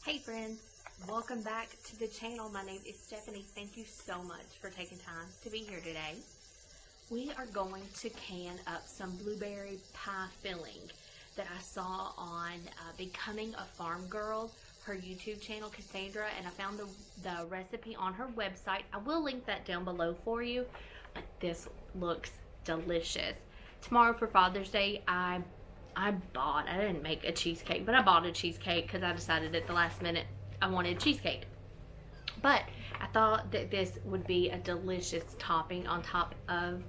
Hey friends, welcome back to the channel. My name is Stephanie. Thank you so much for taking time to be here today. We are going to can up some blueberry pie filling that I saw on Becoming a Farm Girl, her YouTube channel, Cassandra, and I found the recipe on her website. I will link that down below for you, but this looks delicious. Tomorrow for Father's Day, I didn't make a cheesecake, but I bought a cheesecake because I decided at the last minute I wanted cheesecake. But I thought that this would be a delicious topping on top of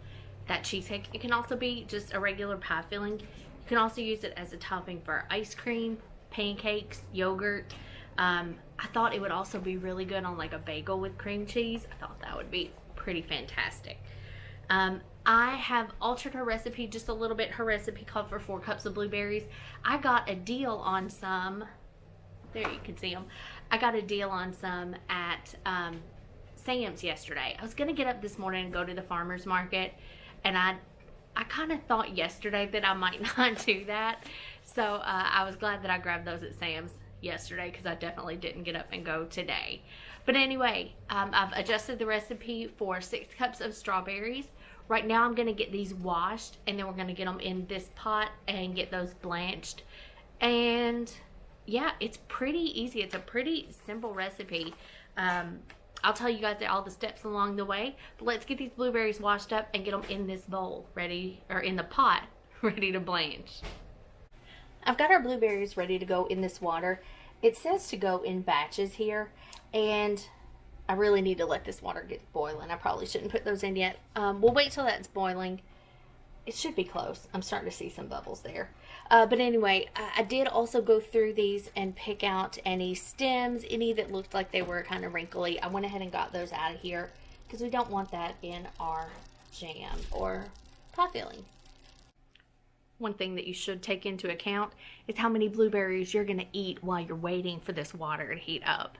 that cheesecake. It can also be just a regular pie filling. You can also use it as a topping for ice cream, pancakes, yogurt. I thought it would also be really good on like a bagel with cream cheese. I thought that would be pretty fantastic. I have altered her recipe just a little bit. Her recipe called for 4 cups of blueberries. I got a deal on some. There, you can see them. I got a deal on some at Sam's yesterday. I was going to get up this morning and go to the farmer's market, and I kind of thought yesterday that I might not do that. So I was glad that I grabbed those at Sam's yesterday because I definitely didn't get up and go today. But anyway, I've adjusted the recipe for 6 cups of strawberries. Right now I'm going to get these washed, and then we're going to get them in this pot and get those blanched. And yeah, it's pretty easy. It's a pretty simple recipe. I'll tell you guys all the steps along the way. But let's get these blueberries washed up and get them in this bowl ready, or in the pot ready to blanch. I've got our blueberries ready to go in this water. It says to go in batches here, and I really need to let this water get boiling. I probably shouldn't put those in yet. We'll wait till that's boiling. It should be close. I'm starting to see some bubbles there. But anyway, I did also go through these and pick out any stems, any that looked like they were kind of wrinkly. I went ahead and got those out of here because we don't want that in our jam or pie filling. One thing that you should take into account is how many blueberries you're going to eat while you're waiting for this water to heat up.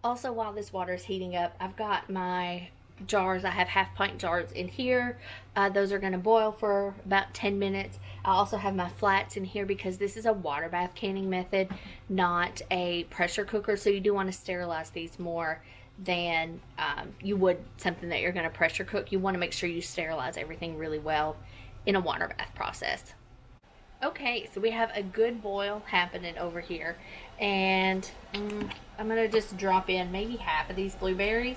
Also, while this water is heating up, I've got my jars. I have half-pint jars in here. Those are going to boil for about 10 minutes. I also have my flats in here because this is a water bath canning method, not a pressure cooker. So you do want to sterilize these more than you would something that you're going to pressure cook. You want to make sure you sterilize everything really well in a water bath process. Okay, so we have a good boil happening over here, and I'm going to just drop in maybe half of these blueberries.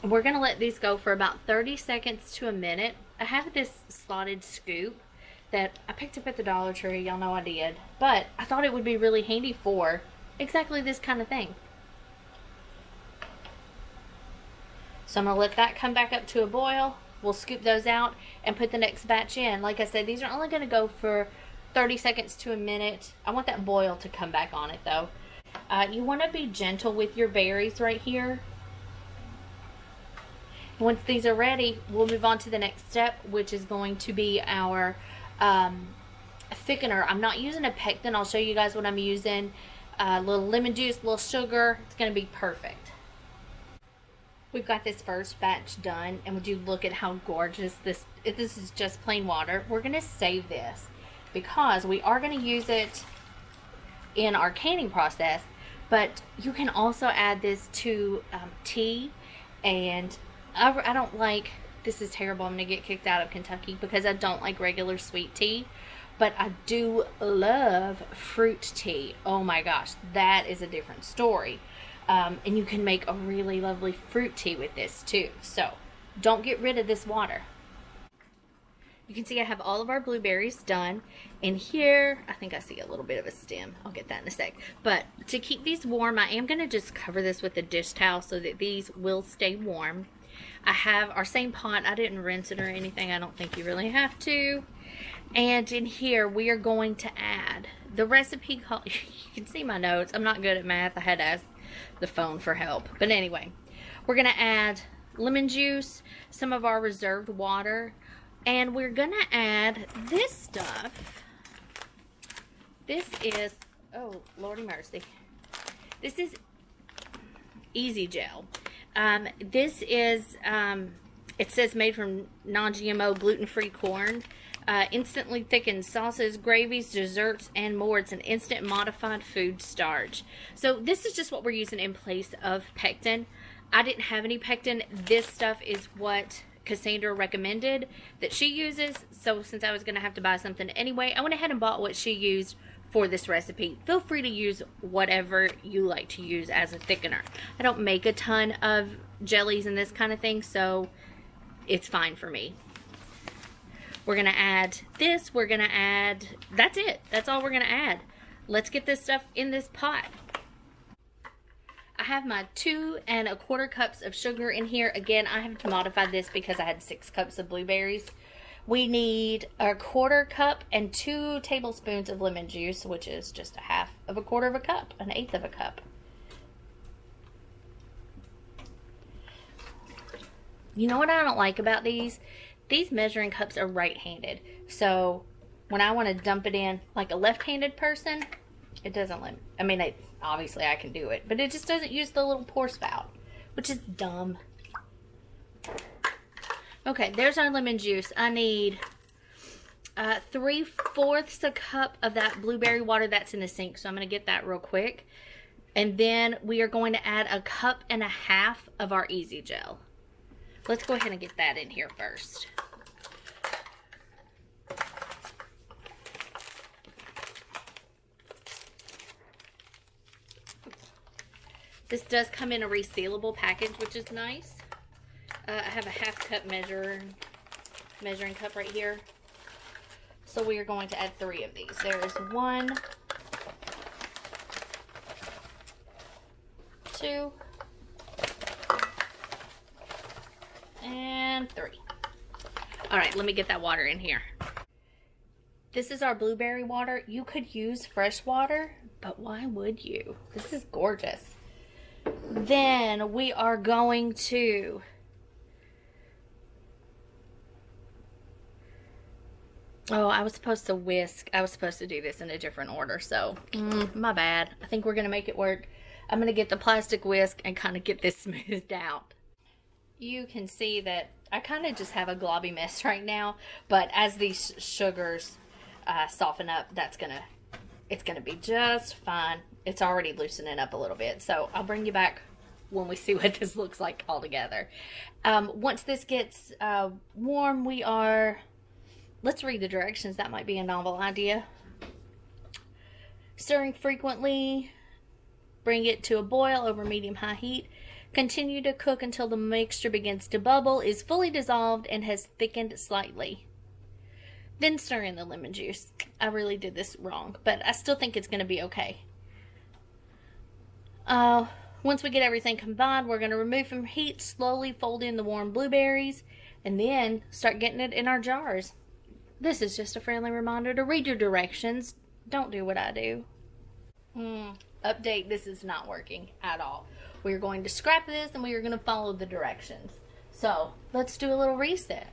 And we're going to let these go for about 30 seconds to a minute. I have this slotted scoop that I picked up at the Dollar Tree. Y'all know I did, but I thought it would be really handy for exactly this kind of thing. So I'm going to let that come back up to a boil. We'll scoop those out and put the next batch in. Like I said, these are only going to go for 30 seconds to a minute. I want that boil to come back on it though. You want to be gentle with your berries right here. Once these are ready, we'll move on to the next step, which is going to be our thickener. I'm not using a pectin. I'll show you guys what I'm using. A little lemon juice, a little sugar. It's going to be perfect. We've got this first batch done, and would you look at how gorgeous this is. Just plain water. We're going to save this because we are going to use it in our canning process, but you can also add this to tea. And I don't like, this is terrible, I'm going to get kicked out of Kentucky because I don't like regular sweet tea. But I do love fruit tea. Oh my gosh, that is a different story. And you can make a really lovely fruit tea with this too. So don't get rid of this water. You can see I have all of our blueberries done. And here, I think I see a little bit of a stem. I'll get that in a sec. But to keep these warm, I am going to just cover this with a dish towel so that these will stay warm. I have our same pot. I didn't rinse it or anything. I don't think you really have to. And in here, we are going to add the recipe called, you can see my notes. I'm not good at math. I had to ask the phone for help. But anyway, we're going to add lemon juice, some of our reserved water, and we're going to add this stuff. This is, oh, Lordy mercy. This is Easy Gel. This is, it says made from non-GMO gluten-free corn. Instantly thickens sauces, gravies, desserts, and more. It's an instant modified food starch. So this is just what we're using in place of pectin. I didn't have any pectin. This stuff is what Cassandra recommended that she uses. So since I was going to have to buy something anyway, I went ahead and bought what she used for this recipe. Feel free to use whatever you like to use as a thickener. I don't make a ton of jellies and this kind of thing, so it's fine for me. We're going to add this. We're going to add, that's it. That's all we're going to add. Let's get this stuff in this pot. I have my 2 1/4 cups of sugar in here. Again, I have to modify this because I had 6 cups of blueberries. We need 1/4 cup and 2 tablespoons of lemon juice, which is just 1/2 cup, 1/8 cup. You know what I don't like about these? These measuring cups are right-handed. So when I want to dump it in like a left-handed person, it doesn't let me. I mean, obviously I can do it, but it just doesn't use the little pour spout, which is dumb. Okay, there's our lemon juice. I need 3/4 cup of that blueberry water that's in the sink, so I'm going to get that real quick. And then we are going to add 1.5 cups of our Easy Gel. Let's go ahead and get that in here first. This does come in a resealable package, which is nice. I have a 1/2 cup measuring cup right here. So we are going to add 3 of these. There is 1, 2, and 3. All right, let me get that water in here. This is our blueberry water. You could use fresh water, but why would you? This is gorgeous. Then we are going to I was supposed to whisk. I was supposed to do this in a different order, so my bad. I think we're going to make it work. I'm going to get the plastic whisk and kind of get this smoothed out. You can see that I kind of just have a globby mess right now, but as these sugars soften up, it's going to be just fine. It's already loosening up a little bit, so I'll bring you back when we see what this looks like all together. Once this gets warm, let's read the directions. That might be a novel idea. Stirring frequently. Bring it to a boil over medium-high heat. Continue to cook until the mixture begins to bubble, is fully dissolved, and has thickened slightly. Then stir in the lemon juice. I really did this wrong, but I still think it's going to be okay. Once we get everything combined, we're going to remove from heat, slowly fold in the warm blueberries, and then start getting it in our jars. This is just a friendly reminder to read your directions. Don't do what I do. Update, this is not working at all. We are going to scrap this and we are going to follow the directions. So, let's do a little reset.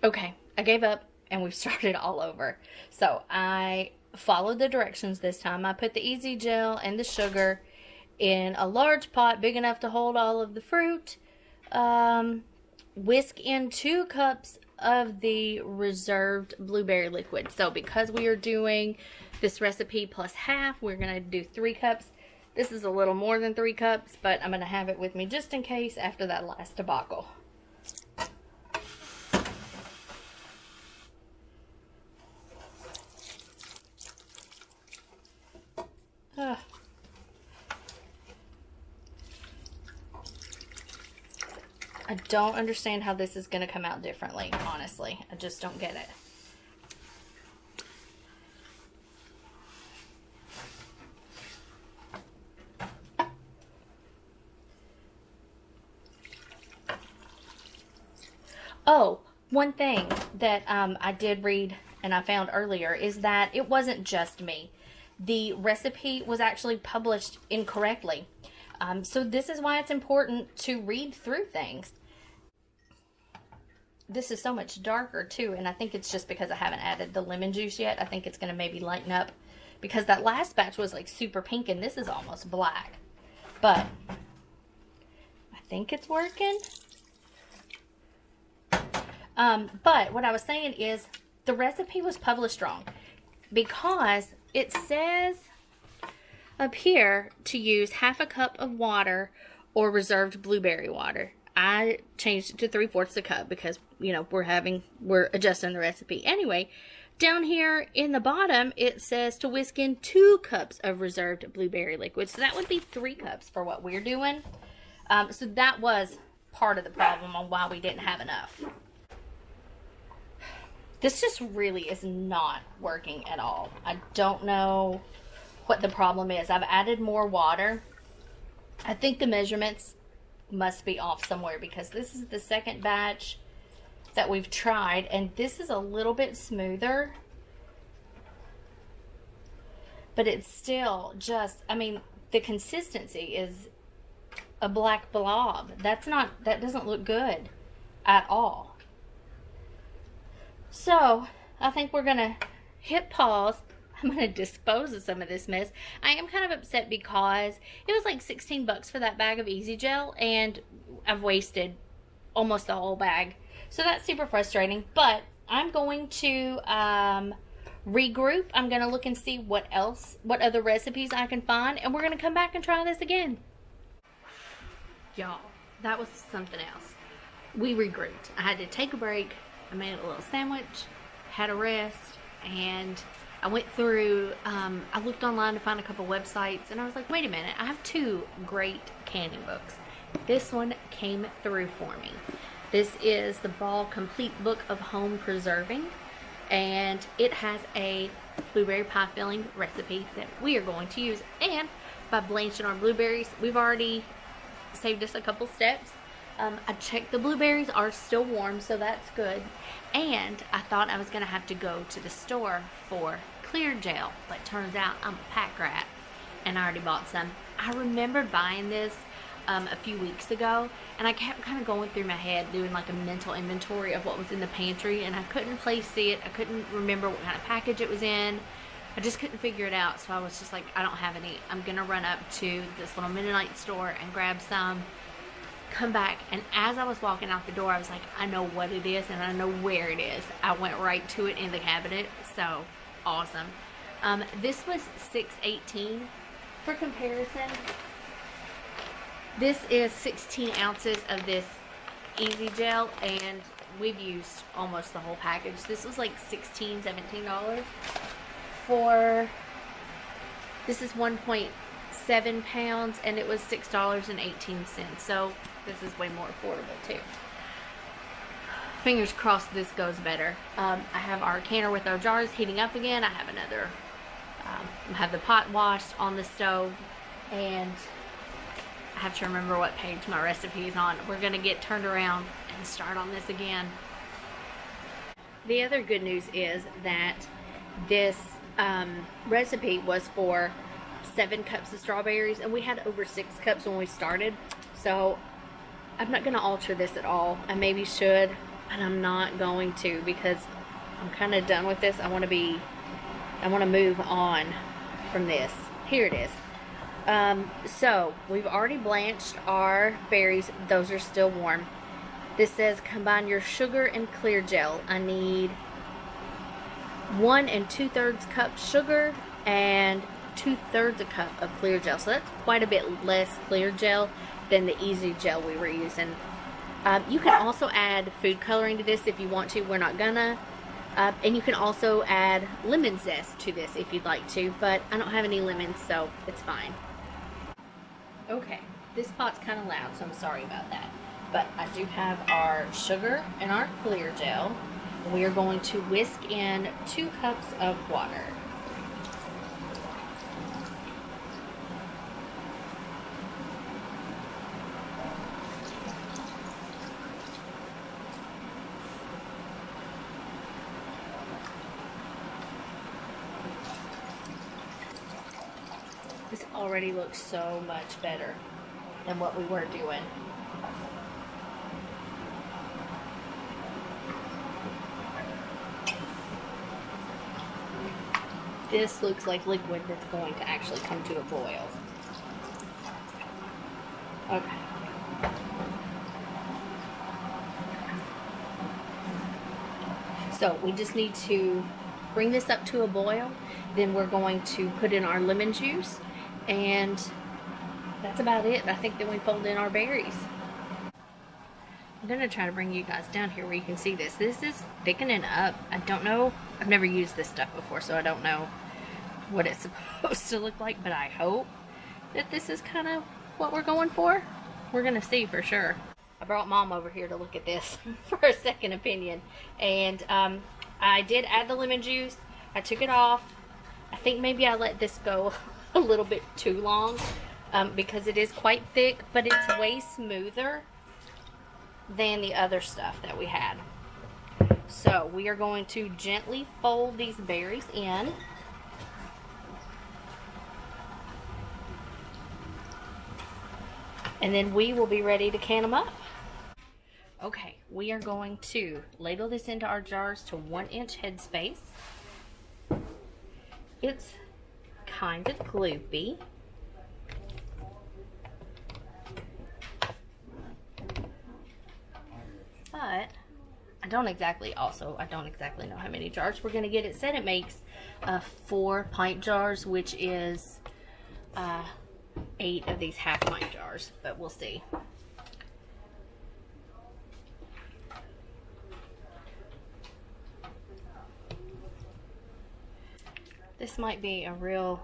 Okay, I gave up and we've started all over. So, I followed the directions this time. I put the Easy Gel and the sugar in a large pot big enough to hold all of the fruit. Whisk in 2 cups of the reserved blueberry liquid. So because we are doing this recipe plus half, we're going to do 3 cups. This is a little more than 3 cups, but I'm going to have it with me just in case after that last debacle. I don't understand how this is going to come out differently, honestly. I just don't get it. Oh, one thing that I did read and I found earlier is that it wasn't just me. The recipe was actually published incorrectly. So this is why it's important to read through things. This is so much darker too, and I think it's just because I haven't added the lemon juice yet. I think it's going to maybe lighten up because that last batch was like super pink and this is almost black. But I think it's working. But what I was saying is the recipe was published wrong because it says up here to use half a cup of water or reserved blueberry water. I changed it to 3/4 a cup because, you know, we're adjusting the recipe. Anyway, down here in the bottom, it says to whisk in 2 cups of reserved blueberry liquid. So that would be 3 cups for what we're doing. So that was part of the problem on why we didn't have enough. This just really is not working at all. I don't know what the problem is. I've added more water. I think the measurements must be off somewhere because this is the second batch that we've tried, and this is a little bit smoother, but it's still just, I mean, the consistency is a black blob. That doesn't look good at all. So I think we're gonna hit pause. I'm gonna dispose of some of this mess. I am kind of upset because it was like 16 bucks for that bag of Easy Gel, and I've wasted almost the whole bag. So that's super frustrating, but I'm going to regroup. I'm going to look and see what other recipes I can find, and we're going to come back and try this again. Y'all, that was something else. We regrouped. I had to take a break. I made a little sandwich, had a rest, and I went through, I looked online to find a couple websites, and I was like, wait a minute, I have 2 great canning books. This one came through for me. This is the Ball Complete Book of Home Preserving, and it has a blueberry pie filling recipe that we are going to use. And by blanching our blueberries, we've already saved us a couple steps. I checked the blueberries are still warm, so that's good. And I thought I was going to have to go to the store for clear gel, but turns out I'm a pack rat, and I already bought some. I remembered buying this a few weeks ago, and I kept kind of going through my head doing like a mental inventory of what was in the pantry, and I couldn't place it. I couldn't remember what kind of package it was in. I just couldn't figure it out, so I was just like, I don't have any. I'm gonna run up to this little Mennonite store and grab some, come back, and as I was walking out the door, I was like, I know what it is and I know where it is. I went right to it in the cabinet. So awesome. This was $6.18. For comparison, this is 16 ounces of this Easy Gel, and we've used almost the whole package. This was like $16, $17 for, this is 1.7 pounds, and it was $6.18. So this is way more affordable too. Fingers crossed this goes better. I have our canner with our jars heating up again. I have another, I have the pot washed on the stove, and I have to remember what page my recipe is on. We're gonna get turned around and start on this again. The other good news is that this recipe was for 7 cups of strawberries, and we had over 6 cups when we started. So I'm not gonna alter this at all. I maybe should, but I'm not going to because I'm kind of done with this. I want to move on from this. Here it is. So we've already blanched our berries. Those are still warm. This says combine your sugar and clear gel. I need 1 2/3 cup sugar and 2/3 a cup of clear gel. So that's quite a bit less clear gel than the Easy Gel we were using. You can also add food coloring to this if you want to. We're not gonna. And you can also add lemon zest to this if you'd like to, but I don't have any lemons, so it's fine. Okay, this pot's kind of loud, so I'm sorry about that. But I do have our sugar and our clear gel. We are going to whisk in 2 cups of water. This already looks so much better than what we were doing. This looks like liquid that's going to actually come to a boil. Okay. So we just need to bring this up to a boil. Then we're going to put in our lemon juice, and that's about it. I think then we fold in our berries. I'm gonna try to bring you guys down here where you can see this. This is thickening up. I don't know. I've never used this stuff before, so I don't know what it's supposed to look like, but I hope that this is kind of what we're going for. We're gonna see for sure. I brought Mom over here to look at this for a second opinion, and I did add the lemon juice. I took it off. I think maybe I let this go a little bit too long because it is quite thick, but it's way smoother than the other stuff that we had. So we are going to gently fold these berries in. And then we will be ready to can them up. Okay, we are going to ladle this into our jars to 1-inch headspace. It's kind of gloopy. But I don't exactly know how many jars we're going to get. It said it makes 4 pint jars, which is 8 of these half pint jars, but we'll see. This might be a real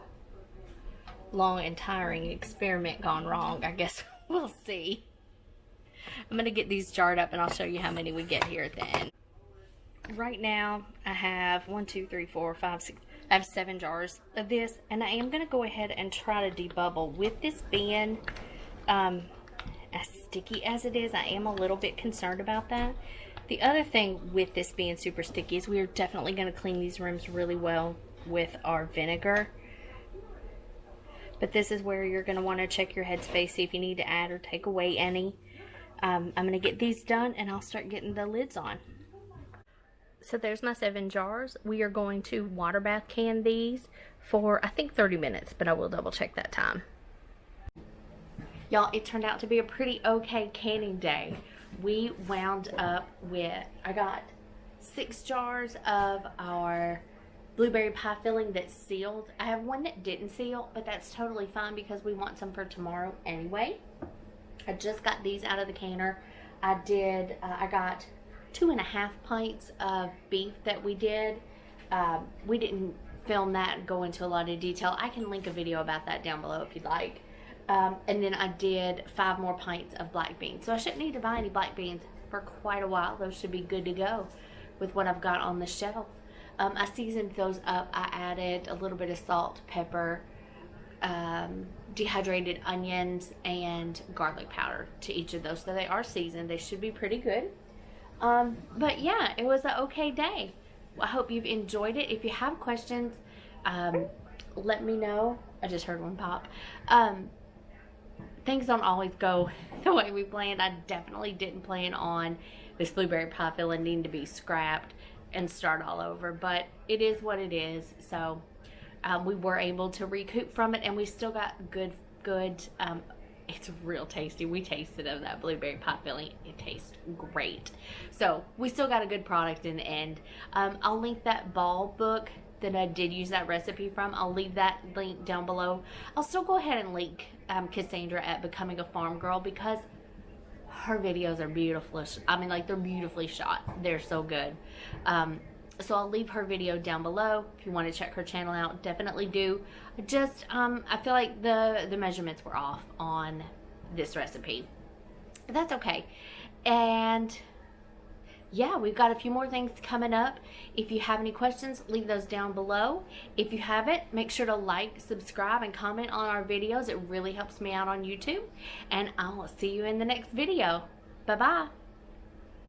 long and tiring experiment gone wrong. I guess we'll see. I'm going to get these jarred up and I'll show you how many we get here at the end. Right now I have 1, 2, 3, 4, 5, 6. I have 7 jars of this, and I am going to go ahead and try to debubble. With this being as sticky as it is, I am a little bit concerned about that. The other thing with this being super sticky is we are definitely going to clean these rims really well with our vinegar. But this is where you're going to want to check your headspace, see if you need to add or take away any. I'm going to get these done and I'll start getting the lids on. So there's my 7 jars. We are going to water bath can these for I think 30 minutes, but I will double check that time. Y'all, it turned out to be a pretty okay canning day. We wound up with, I got 6 jars of our blueberry pie filling that's sealed. I have one that didn't seal, but that's totally fine because we want some for tomorrow anyway. I just got these out of the canner. I got 2.5 pints of beef that we did. We didn't film that and go into a lot of detail. I can link a video about that down below if you'd like. And then I did 5 more pints of black beans. So I shouldn't need to buy any black beans for quite a while. Those should be good to go with what I've got on the shelf. I seasoned those up. I added a little bit of salt, pepper, dehydrated onions, and garlic powder to each of those. So they are seasoned. They should be pretty good. But yeah, it was an okay day. I hope you've enjoyed it. If you have questions, let me know. I just heard one pop. Things don't always go the way we planned. I definitely didn't plan on this blueberry pie filling needing to be scrapped and start all over, but it is what it is. So we were able to recoup from it, and we still got good it's real tasty. We tasted of that blueberry pie filling. It tastes great. So we still got a good product in the end. I'll link that ball book that I did use that recipe from. I'll leave that link down below. I'll still go ahead and link Cassandra at Becoming a Farm Girl because her videos are beautiful. I mean, like, they're beautifully shot. They're so good. So I'll leave her video down below. If you want to check her channel out, definitely do. Just, I feel like the measurements were off on this recipe. But that's okay. And yeah, we've got a few more things coming up. If you have any questions, leave those down below. If you haven't, make sure to like, subscribe, and comment on our videos. It really helps me out on YouTube. And I will see you in the next video. Bye-bye.